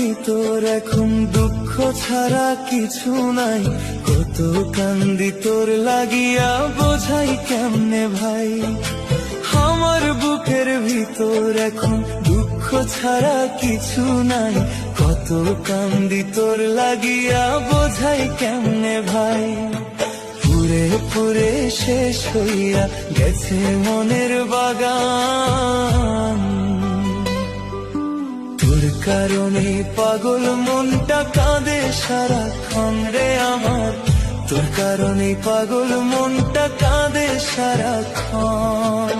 ভিতর এখন দুঃখ ছাড়া কিছু নাই, কত কান্দি তোর লাগিয়া বোঝাই কেমনে ভাই। আমার বুকের ভিতর এখন দুঃখ ছাড়া কিছু নাই, কত কান্দি তোর লাগিয়া বোঝাই কেমনে ভাই। পুরে পুরে শেষ হইয়া গেছে মনের বাগান, তোর কারণে পাগল মনটা কাঁদে সারাক্ষণ রে আমার, তোর কারণে পাগল মনটা কাঁদে সারাক্ষণ।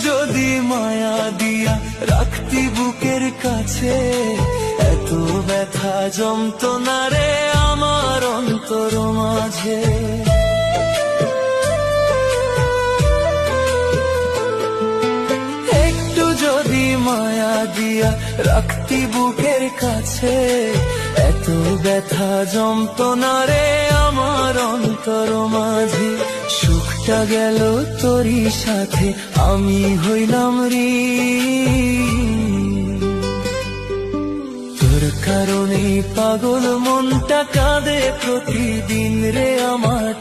যদি মায়া দিয়া রাখতি বুকের কাছে, এত ব্যথা যন্ত্রণা রে আমার অন্তর মাঝে। একটু যদি মায়া দিয়া রাখতি বুকের কাছে, এত ব্যথা যন্ত্রণা রে আমার অন্তর মাঝে। সুখটা গেল তোরই সাথে আমি হইলাম ঋণ, তোর কারণে পাগল মনটা কাঁদে প্রতিদিন রে আমার,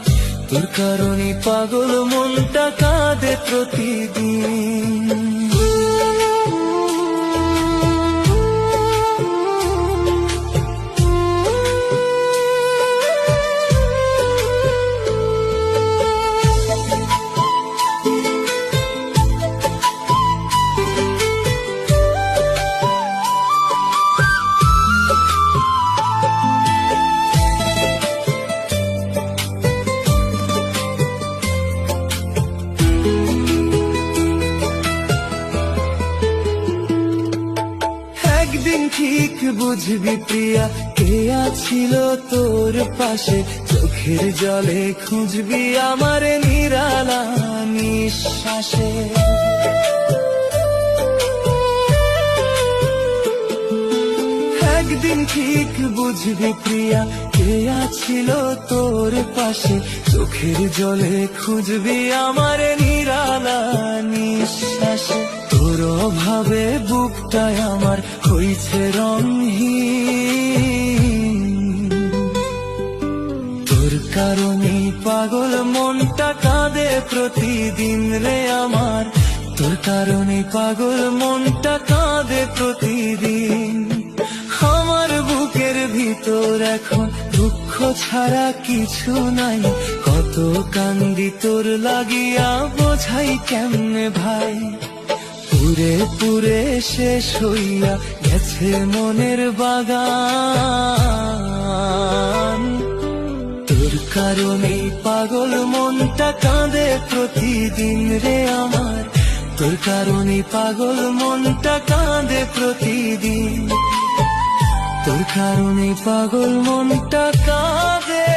তোর কারণে পাগল মনটা কাঁদে প্রতিদিন। একদিন ঠিক বুঝবি প্রিয়া, কে আছিল তোর পাশে, চোখের জলে খুঁজবি আমার নিরালা নিঃশ্বাসে। একদিন ঠিক বুঝবি প্রিয়া, কে আছিল তোর পাশে, চোখের জলে খুঁজবি আমার নিরালা নিঃশ্বাসে। তোর অভাবে বুকটায় আমার হইছে রঙহীন, তোর কারণে পাগল মনটা কাঁদে প্রতিদিন রে আমার, তোর কারণে পাগল মনটা কাঁদে প্রতিদিন। আমার বুকের ভিতর এখন দুঃখ ছাড়া কিছু নাই, কত কান্দি তোর লাগিয়া বোঝাই কেমনে ভাই। পুরে পুরে শেষ হইয়া গেছে মনের বাগান, তোর কারণে পাগল মনটা কাঁদে প্রতিদিন রে আমার, তোর কারণে পাগল মনটা কাঁদে প্রতিদিন, তোর কারণে পাগল মনটা কাঁদে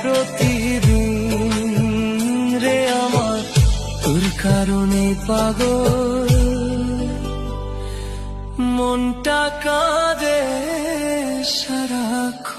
প্রতিদিন রে আমার, তোর কারণে পাগল মনটা কাঁদে সারাক্ষণ।